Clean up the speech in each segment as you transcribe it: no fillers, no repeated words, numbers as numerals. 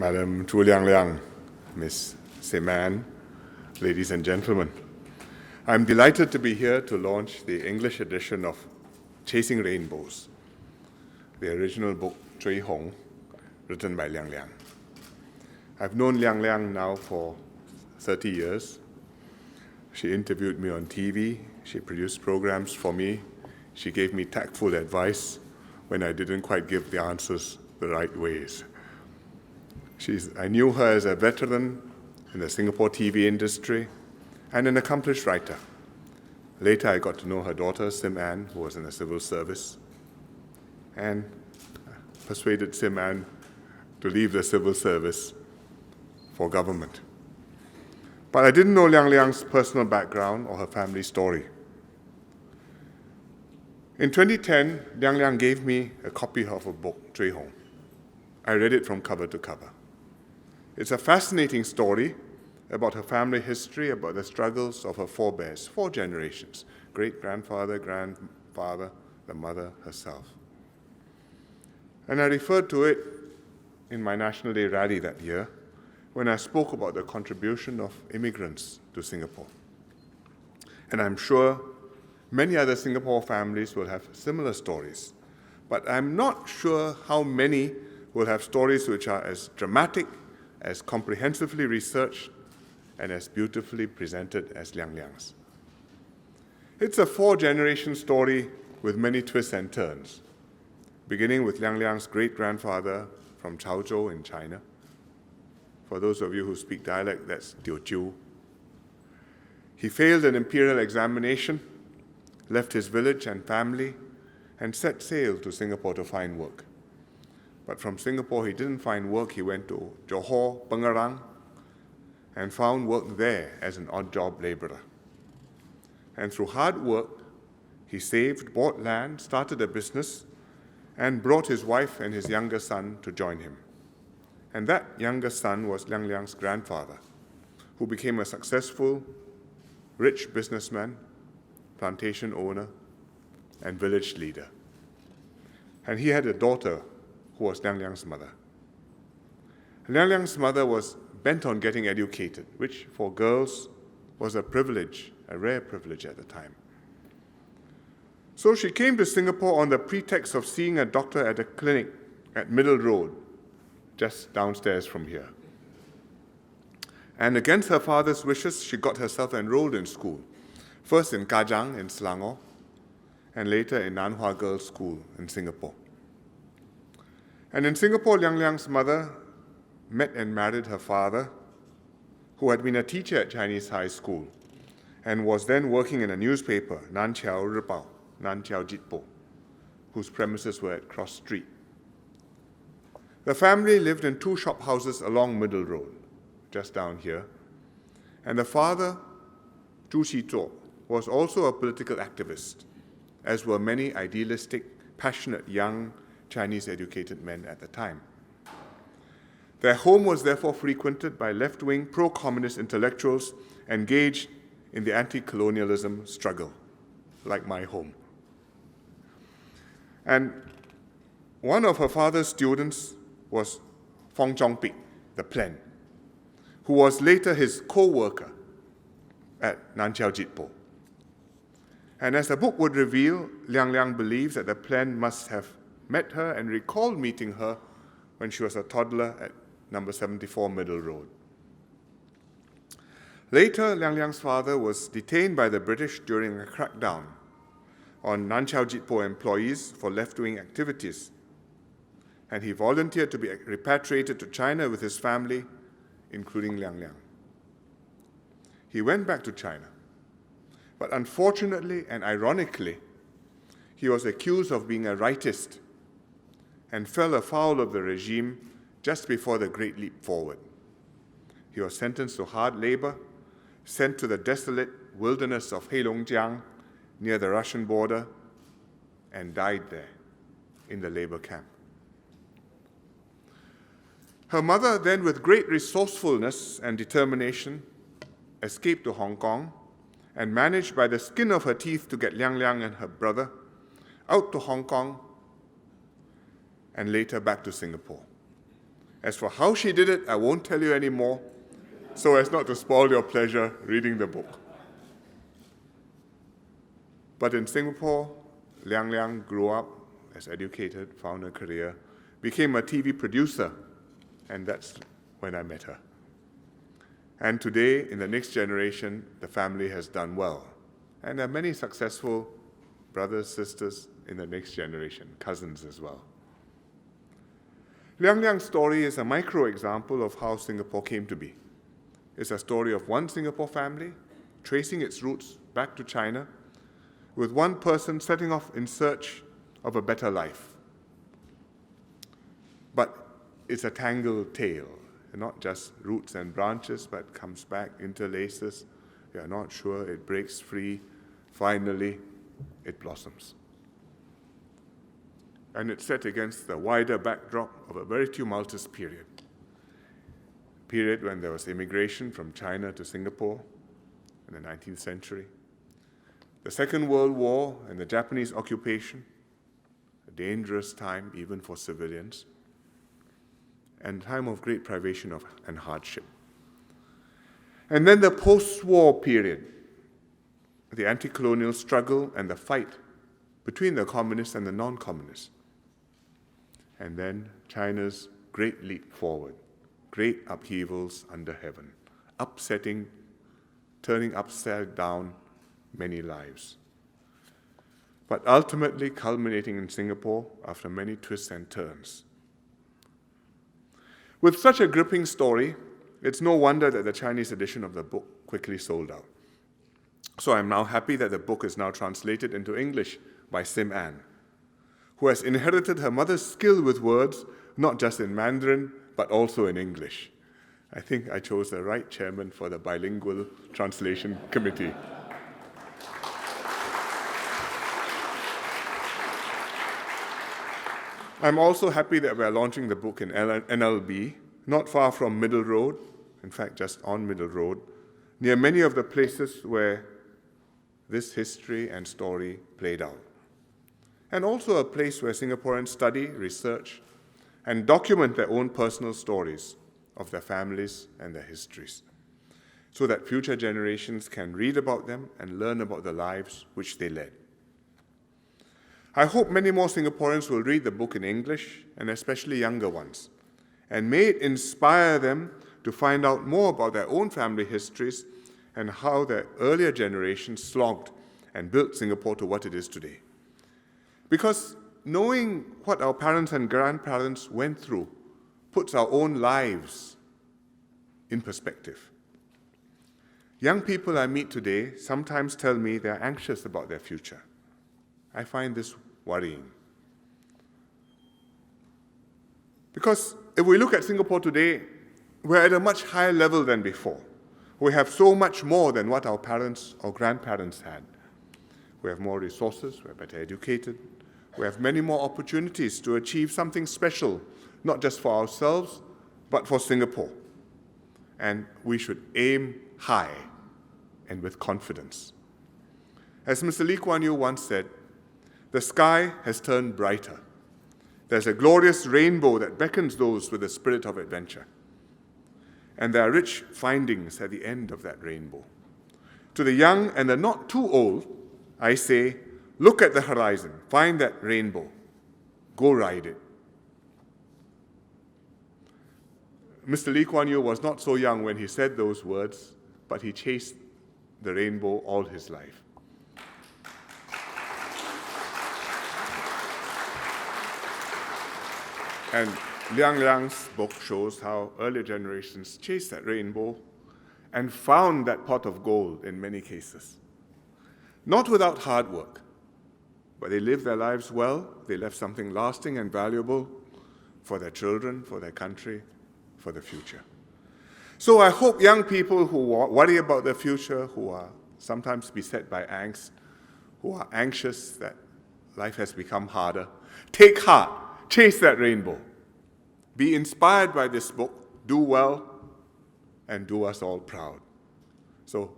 Madam Chu Liang Liang, Miss Seman, ladies and gentlemen. I'm delighted to be here to launch the English edition of Chasing Rainbows, the original book, Chui Hong, written by Liang Liang. I've known Liang Liang now for 30 years. She interviewed me on TV, she produced programs for me, she gave me tactful advice when I didn't quite give the answers the right ways. I knew her as a veteran in the Singapore TV industry and an accomplished writer. Later, I got to know her daughter, Sim Ann, who was in the civil service, and persuaded Sim Ann to leave the civil service for government. But I didn't know Liang Liang's personal background or her family story. In 2010, Liang Liang gave me a copy of her book, Chui Hong. I read it from cover to cover. It's a fascinating story about her family history, about the struggles of her forebears, 4 generations, great-grandfather, grandfather, the mother herself. And I referred to it in my National Day rally that year when I spoke about the contribution of immigrants to Singapore. And I'm sure many other Singapore families will have similar stories, but I'm not sure how many will have stories which are as dramatic, as comprehensively researched, and as beautifully presented as Liang Liang's. It's a 4-generation story with many twists and turns, beginning with Liang Liang's great-grandfather from Chaozhou in China. For those of you who speak dialect, that's Teochew. He failed an imperial examination, left his village and family, and set sail to Singapore to find work. But from Singapore, he didn't find work. He went to Johor, Pengerang, and found work there as an odd-job laborer. And through hard work, he saved, bought land, started a business, and brought his wife and his younger son to join him. And that younger son was Liang Liang's grandfather, who became a successful, rich businessman, plantation owner, and village leader. And he had a daughter who was Liang Liang's mother. Liang Liang's mother was bent on getting educated, which for girls was a privilege, a rare privilege at the time. So she came to Singapore on the pretext of seeing a doctor at a clinic at Middle Road, just downstairs from here. And against her father's wishes, she got herself enrolled in school, first in Kajang in Selangor, and later in Nanhua Girls' School in Singapore. And in Singapore, Liang Liang's mother met and married her father, who had been a teacher at Chinese high school and was then working in a newspaper, Nanqiao Ripao, Nanqiao Jitpo, whose premises were at Cross Street. The family lived in 2 shop houses along Middle Road, just down here, and the father, Zhu Xizhuo, was also a political activist, as were many idealistic, passionate young Chinese-educated men at the time. Their home was therefore frequented by left-wing pro-communist intellectuals engaged in the anti-colonialism struggle, like my home. And one of her father's students was Fong Chongping, the Plen, who was later his co-worker at Nanqiao Jitpo. And as the book would reveal, Liang Liang believes that the Plen must have met her and recalled meeting her when she was a toddler at number 74 Middle Road. Later, Liang Liang's father was detained by the British during a crackdown on Nanqiao Jitpo employees for left-wing activities, and he volunteered to be repatriated to China with his family, including Liang Liang. He went back to China, but unfortunately and ironically, he was accused of being a rightist and fell afoul of the regime just before the Great Leap Forward. He was sentenced to hard labor, sent to the desolate wilderness of Heilongjiang near the Russian border, and died there in the labor camp. Her mother then, with great resourcefulness and determination, escaped to Hong Kong and managed by the skin of her teeth to get Liang Liang and her brother out to Hong Kong and later back to Singapore. As for how she did it, I won't tell you anymore, so as not to spoil your pleasure reading the book. But in Singapore, Liang Liang grew up as educated, found a career, became a TV producer, and that's when I met her. And today, in the next generation, the family has done well. And there are many successful brothers, sisters in the next generation, cousins as well. Liang Liang's story is a micro example of how Singapore came to be. It's a story of one Singapore family tracing its roots back to China, with one person setting off in search of a better life. But it's a tangled tale, not just roots and branches, but comes back, interlaces. We are not sure, it breaks free. Finally, it blossoms. And it's set against the wider backdrop of a very tumultuous period. Period when there was immigration from China to Singapore in the 19th century. The Second World War and the Japanese occupation, a dangerous time even for civilians, and a time of great privation and hardship. And then the post-war period, the anti-colonial struggle and the fight between the communists and the non-communists. And then China's great leap forward, great upheavals under heaven, upsetting, turning upside down many lives. But ultimately culminating in Singapore after many twists and turns. With such a gripping story, it's no wonder that the Chinese edition of the book quickly sold out. So I'm now happy that the book is now translated into English by Sim Ann, who has inherited her mother's skill with words, not just in Mandarin, but also in English. I think I chose the right chairman for the bilingual translation committee. I'm also happy that we're launching the book in NLB, not far from Middle Road, in fact, just on Middle Road, near many of the places where this history and story played out. And also a place where Singaporeans study, research, and document their own personal stories of their families and their histories, so that future generations can read about them and learn about the lives which they led. I hope many more Singaporeans will read the book in English, and especially younger ones, and may it inspire them to find out more about their own family histories and how their earlier generations slogged and built Singapore to what it is today. Because knowing what our parents and grandparents went through puts our own lives in perspective. Young people I meet today sometimes tell me they're anxious about their future. I find this worrying. Because if we look at Singapore today, we're at a much higher level than before. We have so much more than what our parents or grandparents had. We have more resources, we're better educated, we have many more opportunities to achieve something special, not just for ourselves, but for Singapore. And we should aim high and with confidence. As Mr. Lee Kuan Yew once said, the sky has turned brighter. There's a glorious rainbow that beckons those with the spirit of adventure. And there are rich findings at the end of that rainbow. To the young and the not too old, I say, look at the horizon, find that rainbow, go ride it. Mr. Lee Kuan Yew was not so young when he said those words, but he chased the rainbow all his life. And Liang Liang's book shows how earlier generations chased that rainbow and found that pot of gold in many cases. Not without hard work, but they lived their lives well, they left something lasting and valuable for their children, for their country, for the future. So I hope young people who worry about their future, who are sometimes beset by angst, who are anxious that life has become harder, take heart, chase that rainbow. Be inspired by this book, do well, and do us all proud. So,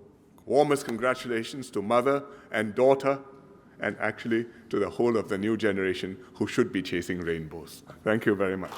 warmest congratulations to mother and daughter, and actually to the whole of the new generation who should be chasing rainbows. Thank you very much.